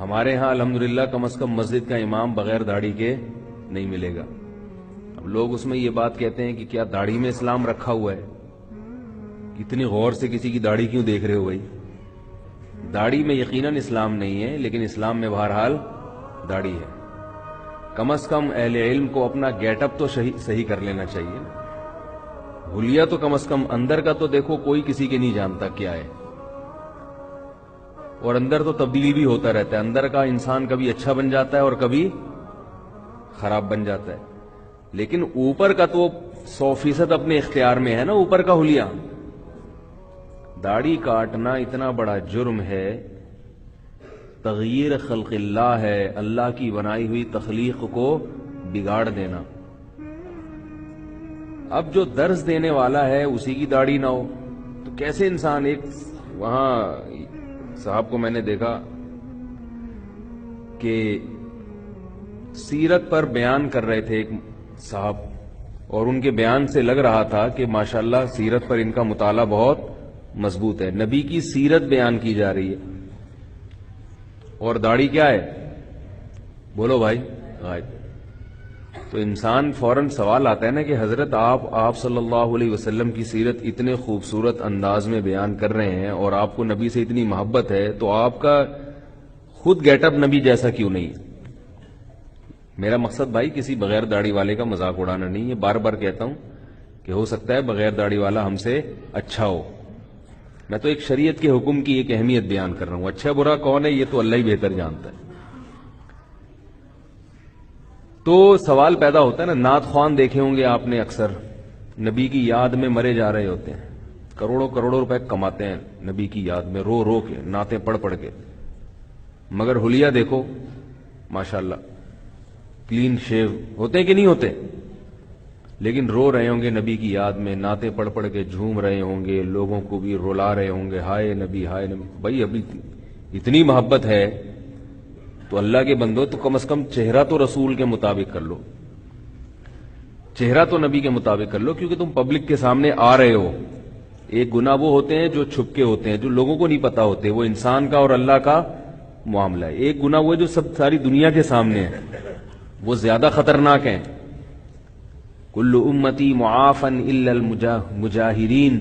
ہمارے ہاں الحمدللہ کم از کم مسجد کا امام بغیر داڑھی کے نہیں ملے گا. اب لوگ اس میں یہ بات کہتے ہیں کہ کیا داڑھی میں اسلام رکھا ہوا ہے؟ اتنی غور سے کسی کی داڑھی کیوں دیکھ رہے ہو بھائی؟ داڑھی میں یقیناً اسلام نہیں ہے، لیکن اسلام میں بہرحال داڑھی ہے. کم از کم اہل علم کو اپنا گیٹ اپ تو صحیح کر لینا چاہیے. حلیہ تو کم از کم اندر کا تو دیکھو، کوئی کسی کے نہیں جانتا کیا ہے، اور اندر تو تبدیلی بھی ہوتا رہتا ہے. اندر کا انسان کبھی اچھا بن جاتا ہے اور کبھی خراب بن جاتا ہے، لیکن اوپر کا تو 100% اپنے اختیار میں ہے نا. اوپر کا حلیہ، داڑھی کاٹنا اتنا بڑا جرم ہے، تغییر خلق اللہ ہے، اللہ کی بنائی ہوئی تخلیق کو بگاڑ دینا. اب جو درس دینے والا ہے اسی کی داڑھی نہ ہو تو کیسے انسان؟ ایک وہاں صاحب کو میں نے دیکھا کہ سیرت پر بیان کر رہے تھے ایک صاحب، اور ان کے بیان سے لگ رہا تھا کہ ماشاءاللہ سیرت پر ان کا مطالعہ بہت مضبوط ہے. نبی کی سیرت بیان کی جا رہی ہے اور داڑھی کیا ہے؟ بولو بھائی، غائب. تو انسان فوراً سوال آتا ہے نا کہ حضرت آپ صلی اللہ علیہ وسلم کی سیرت اتنے خوبصورت انداز میں بیان کر رہے ہیں اور آپ کو نبی سے اتنی محبت ہے، تو آپ کا خود گیٹ اپ نبی جیسا کیوں نہیں ہے؟ میرا مقصد بھائی کسی بغیر داڑھی والے کا مذاق اڑانا نہیں ہے. بار بار کہتا ہوں کہ ہو سکتا ہے بغیر داڑھی والا ہم سے اچھا ہو. میں تو ایک شریعت کے حکم کی ایک اہمیت بیان کر رہا ہوں. اچھا برا کون ہے یہ تو اللہ ہی بہتر جانتا ہے. تو سوال پیدا ہوتا ہے نا، نعت خوان دیکھے ہوں گے آپ نے، اکثر نبی کی یاد میں مرے جا رہے ہوتے ہیں، کروڑوں کروڑوں روپے کماتے ہیں نبی کی یاد میں رو رو کے، نعتیں پڑھ پڑھ کے، مگر حلیہ دیکھو ماشاءاللہ کلین شیو ہوتے ہیں کہ نہیں ہوتے، لیکن رو رہے ہوں گے نبی کی یاد میں، نعتیں پڑھ پڑھ کے جھوم رہے ہوں گے، لوگوں کو بھی رلا رہے ہوں گے، ہائے نبی ہائے نبی. بھائی ابھی اتنی محبت ہے تو اللہ کے بندو تو کم از کم چہرہ تو رسول کے مطابق کر لو، چہرہ تو نبی کے مطابق کر لو، کیونکہ تم پبلک کے سامنے آ رہے ہو. ایک گناہ وہ ہوتے ہیں جو چھپ کے ہوتے ہیں، جو لوگوں کو نہیں پتا ہوتے، وہ انسان کا اور اللہ کا معاملہ ہے. ایک گناہ وہ جو ساری دنیا کے سامنے ہے، وہ زیادہ خطرناک ہیں. کل امتی معافا الا المجاہرین،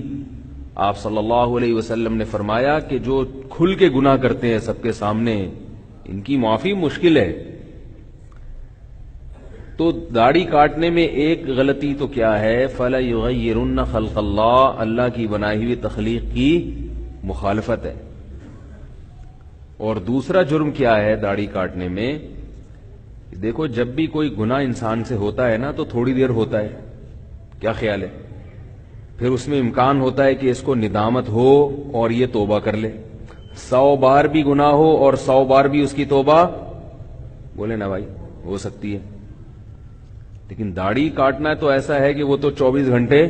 آپ صلی اللہ علیہ وسلم نے فرمایا کہ جو کھل کے گناہ کرتے ہیں سب کے سامنے، ان کی معافی مشکل ہے. تو داڑھی کاٹنے میں ایک غلطی تو کیا ہے؟ فَلَيُغَيِّرُنَّ خَلْقَ اللَّهِ، اللہ کی بنائی ہوئی تخلیق کی مخالفت ہے. اور دوسرا جرم کیا ہے داڑھی کاٹنے میں؟ دیکھو جب بھی کوئی گناہ انسان سے ہوتا ہے نا تو تھوڑی دیر ہوتا ہے، کیا خیال ہے؟ پھر اس میں امکان ہوتا ہے کہ اس کو ندامت ہو اور یہ توبہ کر لے. 100 بار بھی گناہ ہو اور 100 بار بھی اس کی توبہ، بولے نا بھائی، ہو سکتی ہے. لیکن داڑھی کاٹنا تو ایسا ہے کہ وہ تو 24 گھنٹے،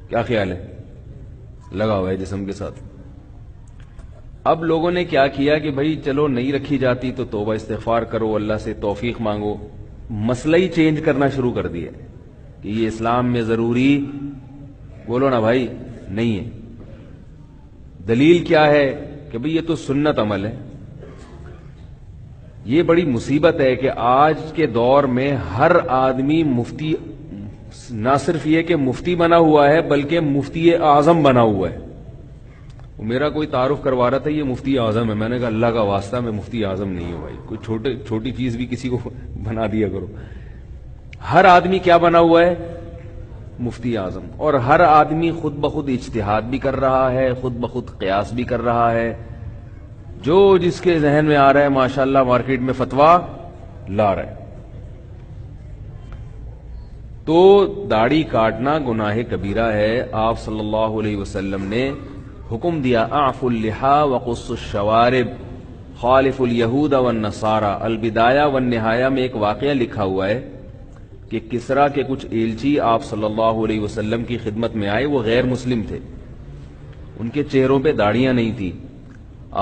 کیا خیال ہے، لگا ہوا ہے جسم کے ساتھ. اب لوگوں نے کیا کیا کہ بھائی چلو نہیں رکھی جاتی تو توبہ استغفار کرو، اللہ سے توفیق مانگو. مسئلہ ہی چینج کرنا شروع کر دیا کہ یہ اسلام میں ضروری، بولو نا بھائی، نہیں ہے. دلیل کیا ہے کہ بھئی یہ تو سنت عمل ہے. یہ بڑی مصیبت ہے کہ آج کے دور میں ہر آدمی مفتی، نہ صرف یہ کہ مفتی بنا ہوا ہے بلکہ مفتی اعظم بنا ہوا ہے. میرا کوئی تعارف کروا رہا تھا یہ مفتی اعظم ہے، میں نے کہا اللہ کا واسطہ میں مفتی اعظم نہیں ہوں بھائی، کوئی چھوٹی چیز بھی کسی کو بنا دیا کرو. ہر آدمی کیا بنا ہوا ہے؟ مفتی اعظم. اور ہر آدمی خود بخود اجتہاد بھی کر رہا ہے، خود بخود قیاس بھی کر رہا ہے، جو جس کے ذہن میں آ رہا ہے ماشاءاللہ مارکیٹ میں فتویٰ لا رہا ہے. تو داڑھی کاٹنا گناہ کبیرہ ہے. آپ صلی اللہ علیہ وسلم نے حکم دیا اعفوا اللحا وقصوا الشوارب خالف الیہود والنصارى. البدایہ والنہایہ میں ایک واقعہ لکھا ہوا ہے کہ کسریٰ کے کچھ ایلچی آپ صلی اللہ علیہ وسلم کی خدمت میں آئے، وہ غیر مسلم تھے، ان کے چہروں پہ داڑیاں نہیں تھیں.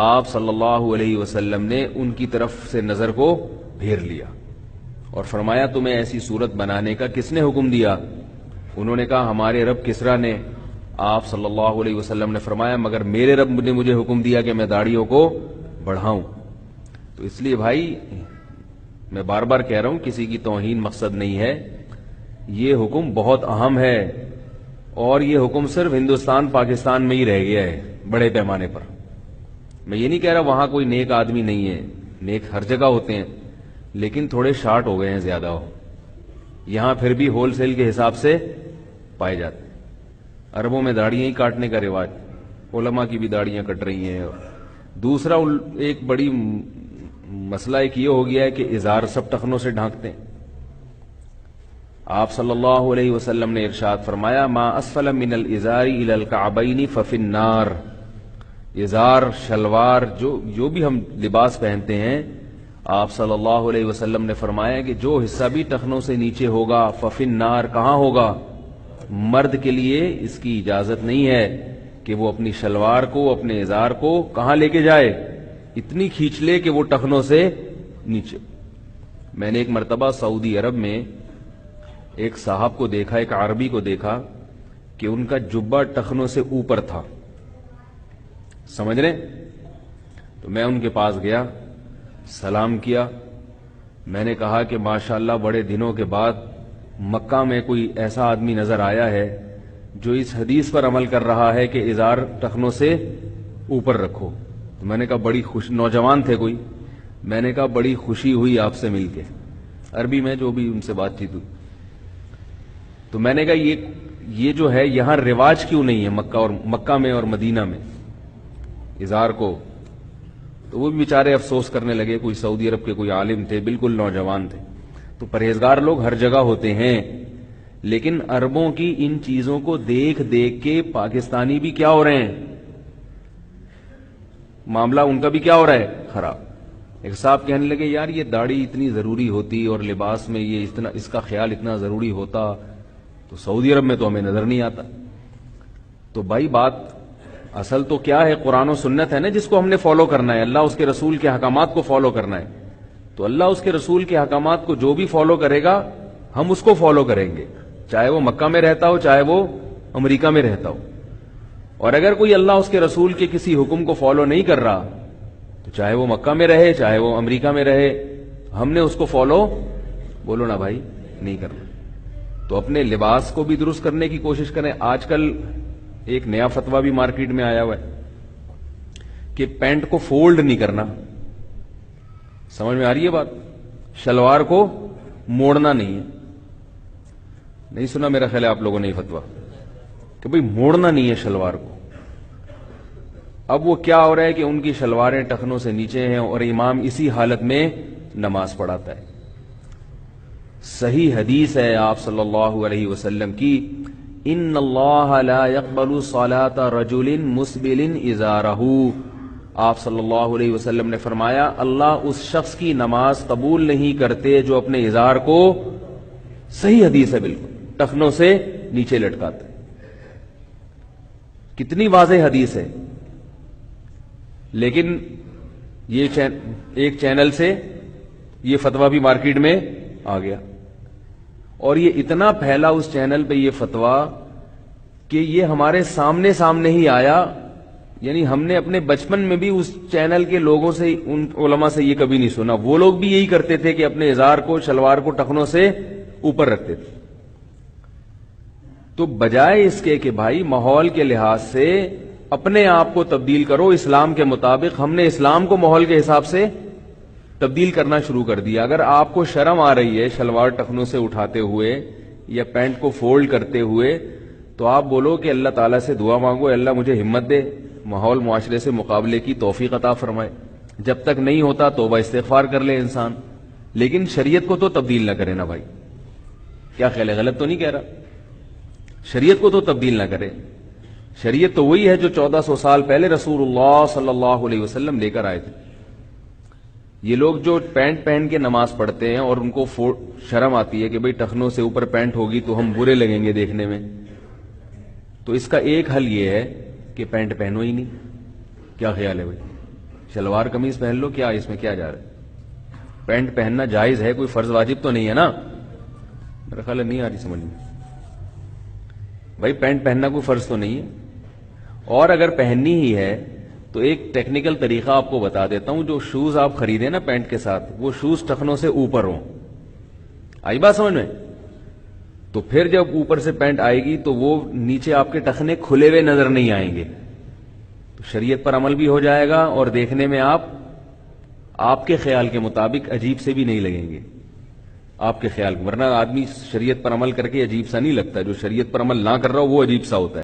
آپ صلی اللہ علیہ وسلم نے ان کی طرف سے نظر کو پھیر لیا اور فرمایا تمہیں ایسی صورت بنانے کا کس نے حکم دیا؟ انہوں نے کہا ہمارے رب کسریٰ نے. آپ صلی اللہ علیہ وسلم نے فرمایا مگر میرے رب نے مجھے حکم دیا کہ میں داڑھیوں کو بڑھاؤں. تو اس لیے بھائی میں بار بار کہہ رہا ہوں، کسی کی توہین مقصد نہیں ہے، یہ حکم بہت اہم ہے، اور یہ حکم صرف ہندوستان پاکستان میں ہی رہ گیا ہے بڑے پیمانے پر۔ میں یہ نہیں کہہ رہا وہاں کوئی نیک آدمی نہیں ہے، نیک ہر جگہ ہوتے ہیں، لیکن تھوڑے شارٹ ہو گئے ہیں زیادہ ہو، یہاں پھر بھی ہول سیل کے حساب سے پائے جاتے ہیں۔ عربوں میں داڑیاں ہی کاٹنے کا رواج، علماء کی بھی داڑیاں کٹ رہی ہیں۔ دوسرا ایک بڑی مسئلہ ایک یہ ہو گیا ہے کہ ازار سب ٹخنوں سے ڈھانکتے ہیں۔ آپ صلی اللہ علیہ وسلم نے ارشاد فرمایا، ما اسفل من الازار الى الكعبین ففی النار۔ ازار، شلوار، جو بھی ہم لباس پہنتے ہیں، آپ صلی اللہ علیہ وسلم نے فرمایا کہ جو حصہ بھی ٹخنوں سے نیچے ہوگا ففی النار، کہاں ہوگا؟ مرد کے لیے اس کی اجازت نہیں ہے کہ وہ اپنی شلوار کو، اپنے ازار کو کہاں لے کے جائے، اتنی کھینچ لے کہ وہ ٹخنوں سے نیچے۔ میں نے ایک مرتبہ سعودی عرب میں ایک صاحب کو دیکھا، ایک عربی کو دیکھا کہ ان کا جبہ ٹخنوں سے اوپر تھا، سمجھ رہے؟ تو میں ان کے پاس گیا، سلام کیا، میں نے کہا کہ ماشاءاللہ بڑے دنوں کے بعد مکہ میں کوئی ایسا آدمی نظر آیا ہے جو اس حدیث پر عمل کر رہا ہے کہ ازار ٹخنوں سے اوپر رکھو۔ تو میں نے کہا بڑی نوجوان تھے کوئی، میں نے کہا بڑی خوشی ہوئی آپ سے مل کے، عربی میں جو بھی ان سے بات چیت ہوئی۔ تو میں نے کہا یہ جو ہے یہاں رواج کیوں نہیں ہے مکہ میں اور مدینہ میں ازار کو؟ تو وہ بھی بیچارے افسوس کرنے لگے، کوئی سعودی عرب کے کوئی عالم تھے، بالکل نوجوان تھے۔ تو پرہیزگار لوگ ہر جگہ ہوتے ہیں، لیکن عربوں کی ان چیزوں کو دیکھ دیکھ کے پاکستانی بھی کیا ہو رہے ہیں، معاملہ ان کا بھی کیا ہو رہا ہے، خراب۔ ایک صاحب کہنے لگے یار یہ داڑھی اتنی ضروری ہوتی اور لباس میں یہ اس کا خیال اتنا ضروری ہوتا تو سعودی عرب میں تو ہمیں نظر نہیں آتا۔ تو بھائی بات اصل تو کیا ہے، قرآن و سنت ہے نا جس کو ہم نے فالو کرنا ہے، اللہ اس کے رسول کے احکامات کو فالو کرنا ہے۔ تو اللہ اس کے رسول کے احکامات کو جو بھی فالو کرے گا ہم اس کو فالو کریں گے، چاہے وہ مکہ میں رہتا ہو چاہے وہ امریکہ میں رہتا ہو۔ اور اگر کوئی اللہ اس کے رسول کے کسی حکم کو فالو نہیں کر رہا تو چاہے وہ مکہ میں رہے چاہے وہ امریکہ میں رہے، ہم نے اس کو فالو، بولو نا بھائی، نہیں کرنا۔ تو اپنے لباس کو بھی درست کرنے کی کوشش کریں۔ آج کل ایک نیا فتویٰ بھی مارکیٹ میں آیا ہوا ہے کہ پینٹ کو فولڈ نہیں کرنا، سمجھ میں آ رہی ہے بات؟ شلوار کو موڑنا نہیں ہے، نہیں سنا میرا خیال ہے آپ لوگوں نے یہ فتویٰ کہ بھئی موڑنا نہیں ہے شلوار کو۔ اب وہ کیا ہو رہا ہے کہ ان کی شلواریں ٹخنوں سے نیچے ہیں اور امام اسی حالت میں نماز پڑھاتا ہے۔ صحیح حدیث ہے آپ صلی اللہ علیہ وسلم کی، ان اللہ لا يقبل صلاة رجل مسبل ازارہ، آپ صلی اللہ علیہ وسلم نے فرمایا اللہ اس شخص کی نماز قبول نہیں کرتے جو اپنے ازار کو، صحیح حدیث ہے بالکل، ٹخنوں سے نیچے لٹکاتا ہے۔ کتنی واضح حدیث ہے، لیکن یہ ایک چینل سے یہ فتویٰ بھی مارکیٹ میں آ گیا، اور یہ اتنا پھیلا اس چینل پہ یہ فتویٰ کہ یہ ہمارے سامنے ہی آیا، یعنی ہم نے اپنے بچپن میں بھی اس چینل کے لوگوں سے، ان علماء سے یہ کبھی نہیں سنا۔ وہ لوگ بھی یہی کرتے تھے کہ اپنے ازار کو، شلوار کو ٹخنوں سے اوپر رکھتے تھے۔ تو بجائے اس کے کہ بھائی ماحول کے لحاظ سے اپنے آپ کو تبدیل کرو اسلام کے مطابق، ہم نے اسلام کو ماحول کے حساب سے تبدیل کرنا شروع کر دیا۔ اگر آپ کو شرم آ رہی ہے شلوار ٹخنوں سے اٹھاتے ہوئے یا پینٹ کو فولڈ کرتے ہوئے، تو آپ بولو کہ اللہ تعالیٰ سے دعا مانگو، اللہ مجھے ہمت دے، ماحول معاشرے سے مقابلے کی توفیق عطا فرمائے۔ جب تک نہیں ہوتا توبہ استغفار کر لے انسان، لیکن شریعت کو تو تبدیل نہ کرے نا بھائی۔ کیا خیال ہے، غلط تو نہیں کہہ رہا؟ شریعت کو تو تبدیل نہ کرے۔ شریعت تو وہی ہے جو 1400 سال پہلے رسول اللہ صلی اللہ علیہ وسلم لے کر آئے تھے۔ یہ لوگ جو پینٹ پہن کے نماز پڑھتے ہیں اور ان کو شرم آتی ہے کہ بھئی ٹخنوں سے اوپر پینٹ ہوگی تو ہم برے لگیں گے دیکھنے میں، تو اس کا ایک حل یہ ہے کہ پینٹ پہنو ہی نہیں۔ کیا خیال ہے بھائی؟ شلوار قمیض پہن لو، کیا اس میں کیا جا رہا ہے؟ پینٹ پہننا جائز ہے، کوئی فرض واجب تو نہیں ہے نا؟ میرا خیال ہے نہیں آ رہی سمجھ میں بھائی، پینٹ پہننا کوئی فرض تو نہیں ہے، اور اگر پہننی ہی ہے تو ایک ٹیکنیکل طریقہ آپ کو بتا دیتا ہوں. جو شوز آپ خریدیں نا پینٹ کے ساتھ، وہ شوز ٹخنوں سے اوپر ہوں. آئی بات سمجھ میں؟ تو پھر جب اوپر سے پینٹ آئے گی تو وہ نیچے آپ کے ٹخنے کھلے ہوئے نظر نہیں آئیں گے. تو شریعت پر عمل بھی ہو جائے گا اور دیکھنے میں آپ کے خیال کے مطابق عجیب سے بھی نہیں لگیں گے. آپ کے خیال، ورنہ آدمی شریعت پر عمل کر کے عجیب سا نہیں لگتا، جو شریعت پر عمل نہ کر رہا ہو وہ عجیب سا ہوتا ہے.